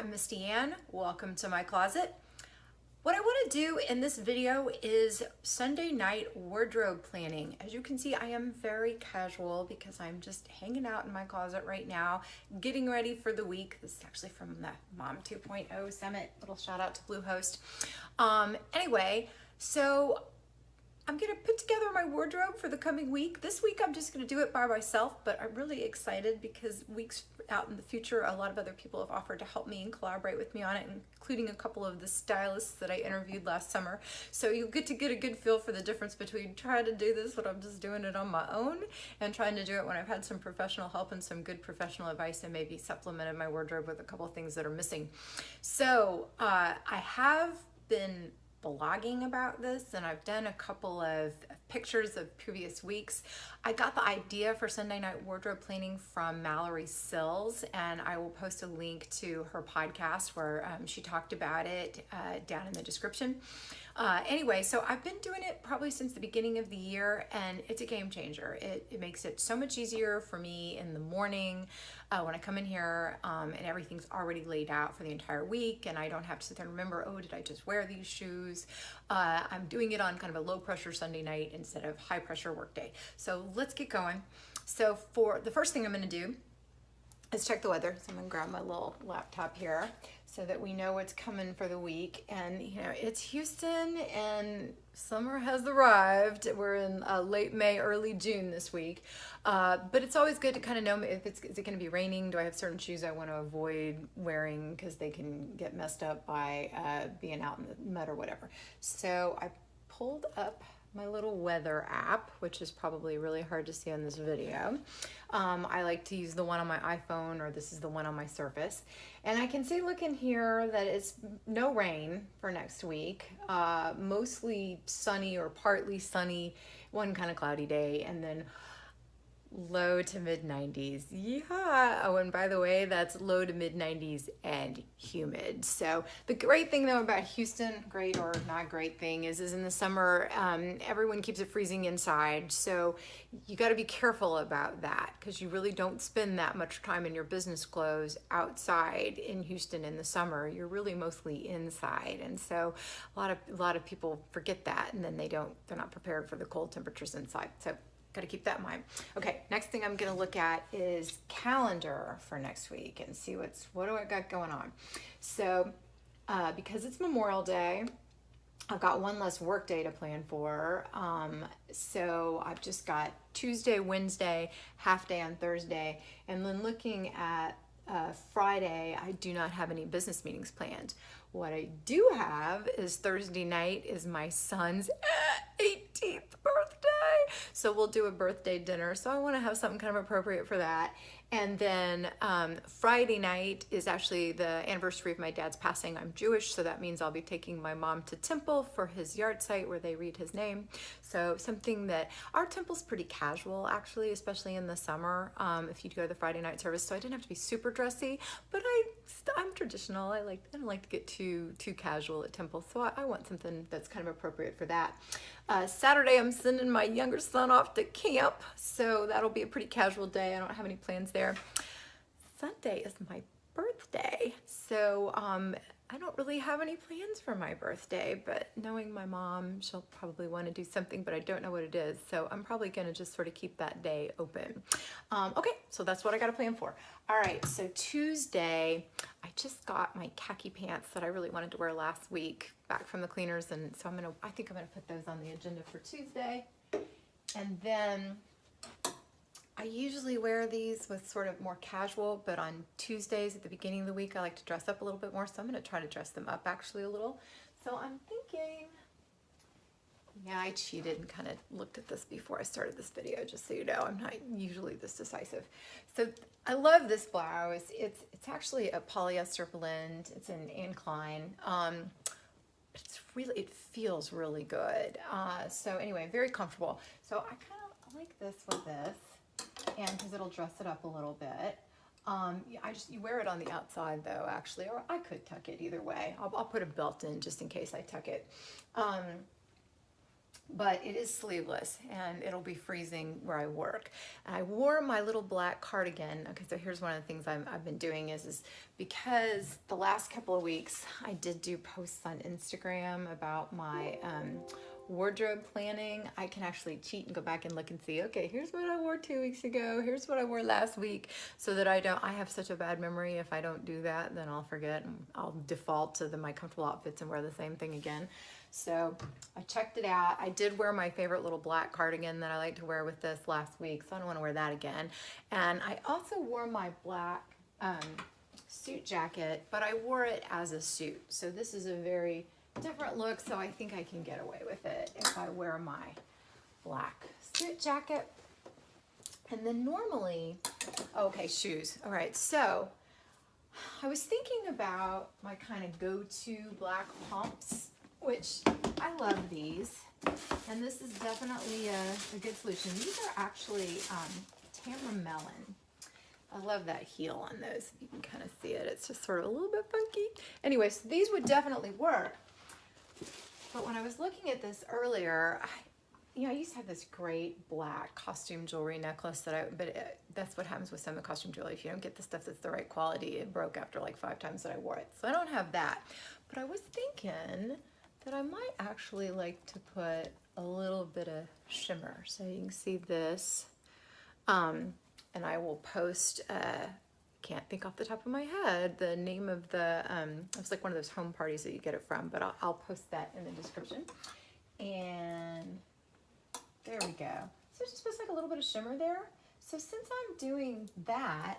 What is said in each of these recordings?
I'm Misty Ann. Welcome to my closet. What I want to do in this video is Sunday night wardrobe planning. As you can see, I am very casual because I'm just hanging out in my closet right now, getting ready for the week. This is actually from the Mom 2.0 Summit. Little shout out to Bluehost. Anyway, so I'm gonna put together my wardrobe for the coming week. This week I'm just gonna do it by myself, but I'm really excited because weeks out in the future, a lot of other people have offered to help me and collaborate with me on it, including a couple of the stylists that I interviewed last summer. So you'll get to get a good feel for the difference between trying to do this when I'm just doing it on my own and trying to do it when I've had some professional help and some good professional advice and maybe supplemented my wardrobe with a couple of things that are missing. So I have been blogging about this, and I've done a couple of pictures of previous weeks. I got the idea for Sunday night wardrobe planning from Mallory Sills, and I will post a link to her podcast where she talked about it down in the description. Anyway, so I've been doing it probably since the beginning of the year, and it's a game changer. It makes it so much easier for me in the morning when I come in here and everything's already laid out for the entire week, and I don't have to sit there and remember, oh, did I just wear these shoes? I'm doing it on kind of a low pressure Sunday night instead of high pressure work day. So let's get going. So for the first thing I'm gonna do is check the weather. So I'm gonna grab my little laptop here so that we know what's coming for the week. And you know, it's Houston and summer has arrived. We're in late May, early June this week. But it's always good to kind of know if is it gonna be raining? Do I have certain shoes I wanna avoid wearing because they can get messed up by being out in the mud or whatever. So I pulled up my little weather app, which is probably really hard to see on this video. I like to use the one on my iPhone, or this is the one on my Surface. And I can see, look in here, that it's no rain for next week. Mostly sunny or partly sunny, one kind of cloudy day, and then low to mid 90s. Yeah. Oh, and by the way, that's low to mid 90s and humid. So the great thing though about Houston, great or not great thing, is in the summer, everyone keeps it freezing inside. So you got to be careful about that because you really don't spend that much time in your business clothes outside in Houston in the summer. You're really mostly inside. And so a lot of people forget that, and then they're not prepared for the cold temperatures inside. So got to keep that in mind. Okay, next thing I'm going to look at is calendar for next week and see what do I got going on. So because it's Memorial Day, I've got one less work day to plan for. So I've just got Tuesday, Wednesday, half day on Thursday, and then looking at Friday, I do not have any business meetings planned. What I do have is Thursday night is my son's 18th birthday. So we'll do a birthday dinner. So I want to have something kind of appropriate for that. And then Friday night is actually the anniversary of my dad's passing. I'm Jewish, so that means I'll be taking my mom to temple for his yard site where they read his name. So something that our temple's pretty casual, actually, especially in the summer, if you go to the Friday night service. So I didn't have to be super dressy, but I'm traditional. I don't like to get too casual at temple, so I want something that's kind of appropriate for that. Saturday, I'm sending my younger son off to camp, so that'll be a pretty casual day. I don't have any plans there. Sunday is my birthday, so I don't really have any plans for my birthday, but knowing my mom, she'll probably want to do something, but I don't know what it is, so I'm probably going to just sort of keep that day open. Okay, so that's what I got to plan for. All right, so Tuesday, I just got my khaki pants that I really wanted to wear last week back from the cleaners, and so I think I'm going to put those on the agenda for Tuesday. And then I usually wear these with sort of more casual, but on Tuesdays at the beginning of the week, I like to dress up a little bit more, so I'm going to try to dress them up actually a little. So I'm thinking, yeah, I cheated and kind of looked at this before I started this video, just so you know. I'm not usually this decisive. So I love this blouse. It's actually a polyester blend. It's an Anne Klein. It feels really good. So anyway, very comfortable. So I kind of like this with this, and because it'll dress it up a little bit. You wear it on the outside though, actually, or I could tuck it either way. I'll put a belt in just in case I tuck it. but it is sleeveless and it'll be freezing where I work. And I wore my little black cardigan. Okay, so here's one of the things I've been doing is because the last couple of weeks I did do posts on Instagram about my wardrobe planning. I can actually cheat and go back and look and see, okay, here's what I wore 2 weeks ago, here's what I wore last week, so that I have such a bad memory. If I don't do that, then I'll forget and I'll default to my comfortable outfits and wear the same thing again. So I checked it out. I did wear my favorite little black cardigan that I like to wear with this last week, so I don't want to wear that again. And I also wore my black suit jacket, but I wore it as a suit. So this is a very different look, so I think I can get away with it if I wear my black suit jacket. And then normally, okay, shoes. All right, so I was thinking about my kind of go-to black pumps, which I love these, and this is definitely a good solution. These are actually Tamara Melon. I love that heel on those. You can kind of see it. It's just sort of a little bit funky. Anyway, so these would definitely work. But when I was looking at this earlier, I used to have this great black costume jewelry necklace that's what happens with some of the costume jewelry. If you don't get the stuff that's the right quality, it broke after like 5 times that I wore it. So I don't have that. But I was thinking that I might actually like to put a little bit of shimmer. So you can see this. And I will post, can't think off the top of my head, the name of the, it's like one of those home parties that you get it from, but I'll post that in the description. And there we go. So it just puts like a little bit of shimmer there. So since I'm doing that,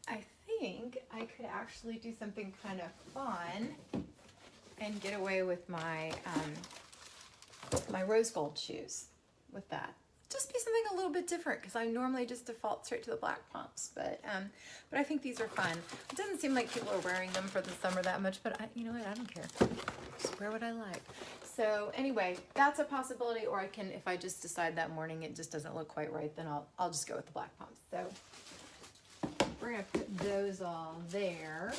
I think I could actually do something kind of fun and get away with my my rose gold shoes with that. Just be something a little bit different, because I normally just default straight to the black pumps, but I think these are fun. It doesn't seem like people are wearing them for the summer that much, but you know what, I don't care. Just wear what I like. So anyway, that's a possibility, or I can, if I just decide that morning it just doesn't look quite right, then I'll just go with the black pumps. So we're gonna put those all there,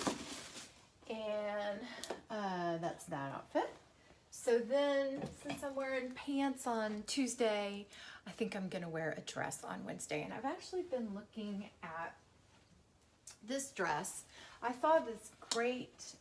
and that's that outfit. So then, since I'm wearing pants on Tuesday, I think I'm gonna wear a dress on Wednesday. And I've actually been looking at this dress. I saw this great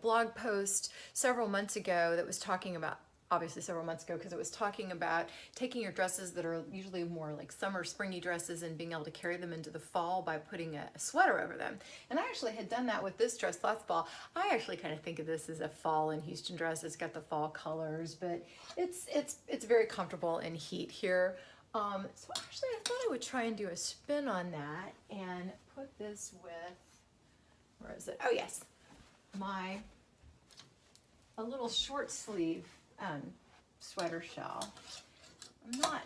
blog post several months ago that was talking about, obviously several months ago, because it was talking about taking your dresses that are usually more like summer, springy dresses and being able to carry them into the fall by putting a sweater over them. And I actually had done that with this dress last fall. I actually kind of think of this as a fall in Houston dress. It's got the fall colors, but it's very comfortable in heat here. So actually I thought I would try and do a spin on that and put this with, where is it? Oh yes, a little short sleeve sweater shell. I'm not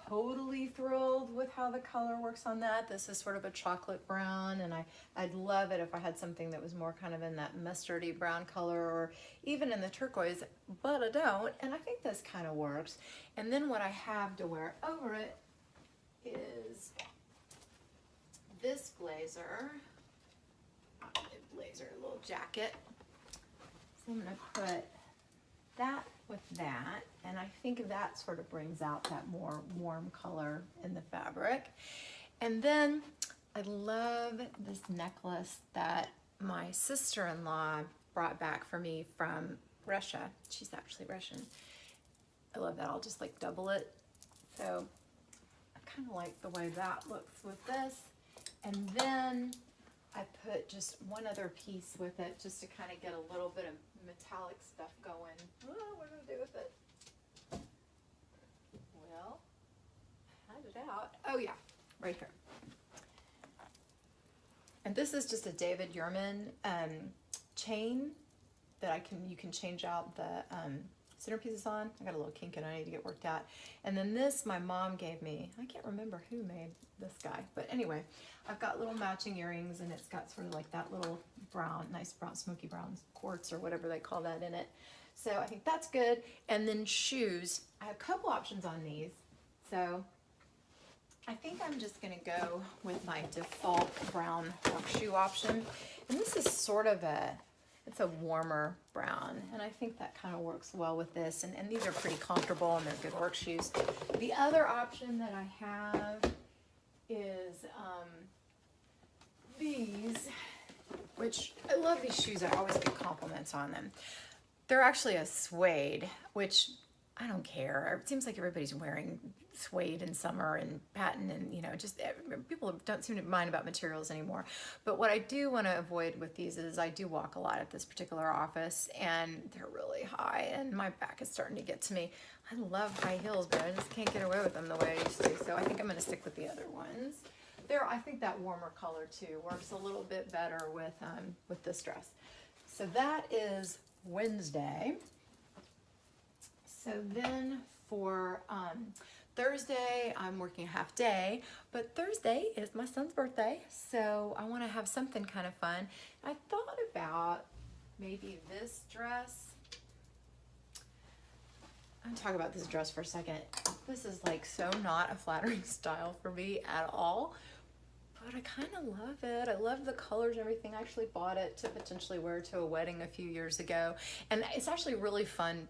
totally thrilled with how the color works on that. This is sort of a chocolate brown, and I'd love it if I had something that was more kind of in that mustardy brown color, or even in the turquoise, but I don't, and I think this kind of works. And then what I have to wear over it is this blazer, a little jacket. So I'm gonna put that with that, and I think that sort of brings out that more warm color in the fabric. And then I love this necklace that my sister-in-law brought back for me from Russia. She's actually Russian. I love that. I'll just like double it. So I kind of like the way that looks with this. And then I put just one other piece with it just to kind of get a little bit of metallic stuff going. Oh, what do I do with it? Well, I had it out. Oh yeah, right here. And this is just a David Yurman chain that you can change out the centerpieces on. I got a little kink and I need to get worked out. And then this my mom gave me. I can't remember who made this guy, but anyway, I've got little matching earrings, and it's got sort of like that little brown, nice brown, smoky brown quartz or whatever they call that in it. So I think that's good. And then shoes, I have a couple options on these. So I think I'm just gonna go with my default brown horseshoe option. And this is sort of a It's a warmer brown, and I think that kind of works well with this. And these are pretty comfortable, and they're good work shoes. The other option that I have is these, which I love these shoes. I always get compliments on them. They're actually a suede, which I don't care. It seems like everybody's wearing suede in summer and patent, and just people don't seem to mind about materials anymore. But what I do want to avoid with these is I do walk a lot at this particular office, and they're really high, and my back is starting to get to me. I love high heels, but I just can't get away with them the way I used to. So I think I'm going to stick with the other ones. I think that warmer color too works a little bit better with this dress. So that is Wednesday. So then for Thursday, I'm working a half day, but Thursday is my son's birthday, so I want to have something kind of fun. I thought about maybe this dress. I'm going to talk about this dress for a second. This is like so not a flattering style for me at all, but I kind of love it. I love the colors and everything. I actually bought it to potentially wear to a wedding a few years ago. And it's actually really fun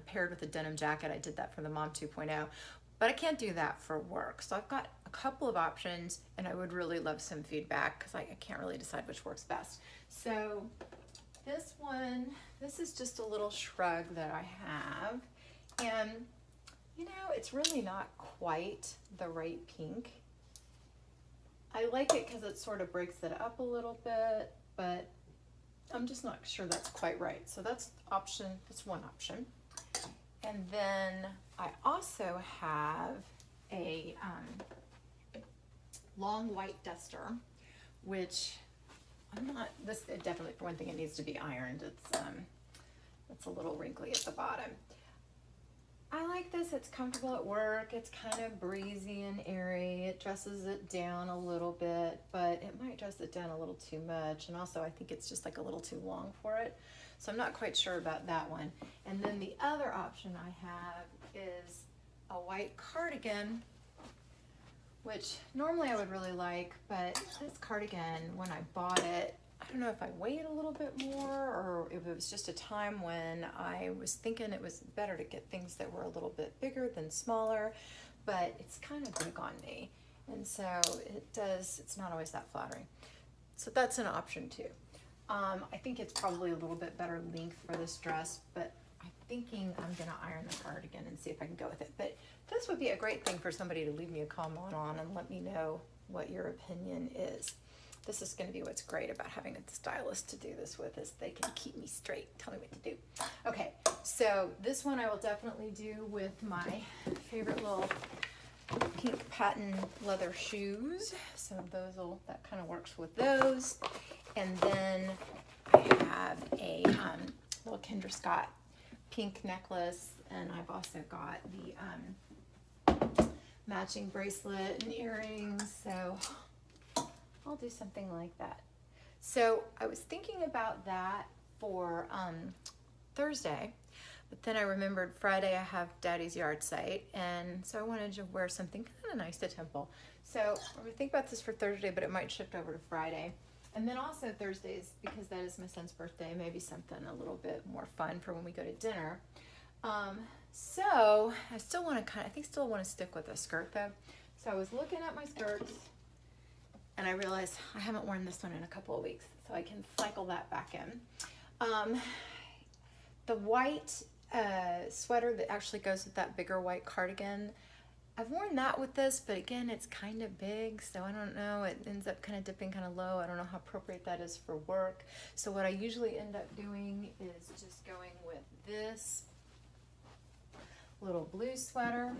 paired with a denim jacket. I did that for the Mom 2.0, but I can't do that for work. So I've got a couple of options, and I would really love some feedback because I can't really decide which works best. So this one, this is just a little shrug that I have. And, it's really not quite the right pink. I like it because it sort of breaks it up a little bit, but I'm just not sure that's quite right. So that's one option. And then I also have a long white duster, which it definitely, for one thing, it needs to be ironed. It's a little wrinkly at the bottom. I like this. It's comfortable at work. It's kind of breezy and airy. It dresses it down a little bit, but it might dress it down a little too much. And also I think it's just like a little too long for it. So I'm not quite sure about that one. And then the other option I have is a white cardigan, which normally I would really like, but this cardigan, when I bought it, I don't know if I weighed a little bit more or if it was just a time when I was thinking it was better to get things that were a little bit bigger than smaller, but it's kind of big on me. And so it's not always that flattering. So that's an option too. I think it's probably a little bit better length for this dress, but I'm thinking I'm gonna iron the cardigan and see if I can go with it. But this would be a great thing for somebody to leave me a comment on and let me know what your opinion is. This is going to be what's great about having a stylist to do this with, is they can keep me straight, tell me what to do. Okay, so this one I will definitely do with my favorite little pink patent leather shoes. So that kind of works with those. And then I have a little Kendra Scott pink necklace, and I've also got the matching bracelet and earrings. So I'll do something like that. So I was thinking about that for Thursday, but then I remembered Friday I have Daddy's yard site, and so I wanted to wear something kind of nice to Temple. So I'm gonna think about this for Thursday, but it might shift over to Friday. And then also Thursdays, because that is my son's birthday, maybe something a little bit more fun for when we go to dinner. So I still want to stick with a skirt though. So I was looking at my skirts, and I realized I haven't worn this one in a couple of weeks, so I can cycle that back in. The white sweater that actually goes with that bigger white cardigan, I've worn that with this, but again, it's kind of big, so I don't know. It ends up kind of dipping kind of low. I don't know how appropriate that is for work. So what I usually end up doing is just going with this little blue sweater.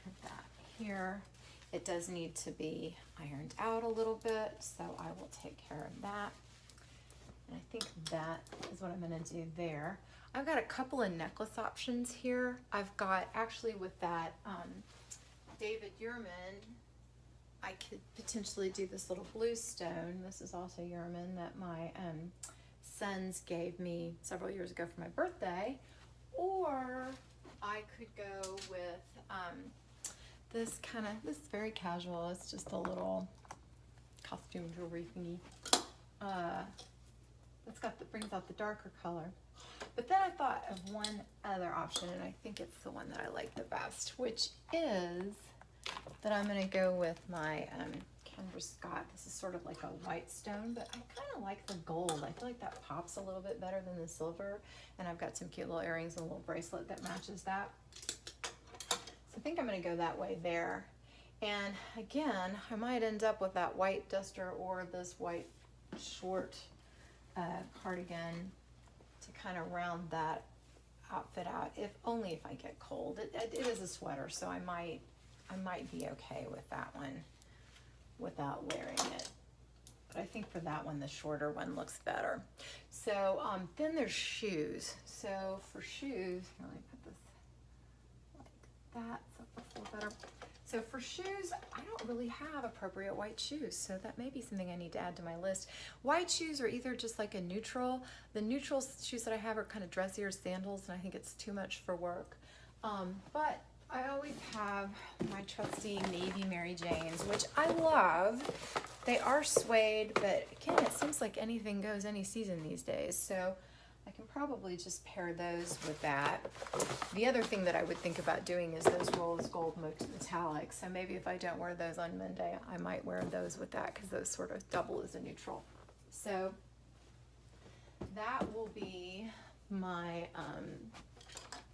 Put that here. It does need to be ironed out a little bit, so I will take care of that. And I think that is what I'm going to do there. I've got a couple of necklace options here. I've got, actually with that David Yurman, I could potentially do this little blue stone. This is also Yurman that my sons gave me several years ago for my birthday. Or I could go with this is very casual. It's just a little costume jewelry thingy. It's got the brings out the darker color. But then I thought of one other option, and I think it's the one that I like the best, which is that I'm going to go with my Canvas Scott. This is sort of like a white stone, but I kind of like the gold. I feel like that pops a little bit better than the silver, and I've got some cute little earrings and a little bracelet that matches that. So I think I'm going to go that way there. And again, I might end up with that white duster or this white short cardigan to kind of round that outfit out, if only if I get cold. It is a sweater, so I might be okay with that one without wearing it. But I think for that one, the shorter one looks better. So then there's shoes. So for shoes, let me put this like that so it looks a little better. So for shoes, I don't really have appropriate white shoes, so that may be something I need to add to my list. White shoes are either just like a neutral. The neutral shoes that I have are kind of dressier sandals, and I think it's too much for work. But I always have my trusty navy Mary Janes, which I love. They are suede, but again, it seems like anything goes any season these days, so I can probably just pair those with that. The other thing that I would think about doing is those rose gold metallic. So maybe if I don't wear those on Monday, I might wear those with that because those sort of double as a neutral. So that will be my, I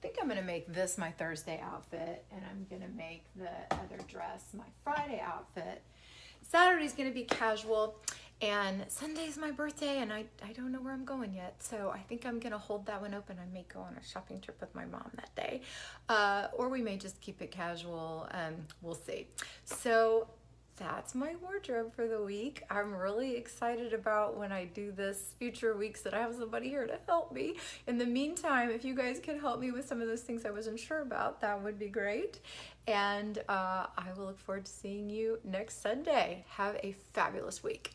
think I'm gonna make this my Thursday outfit, and I'm gonna make the other dress my Friday outfit. Saturday's gonna be casual, and Sunday's my birthday, and I don't know where I'm going yet, so I think I'm gonna hold that one open. I may go on a shopping trip with my mom that day, or we may just keep it casual, we'll see. So that's my wardrobe for the week. I'm really excited about when I do this future weeks that I have somebody here to help me. In the meantime, if you guys could help me with some of those things I wasn't sure about, that would be great. And I will look forward to seeing you next Sunday. Have a fabulous week.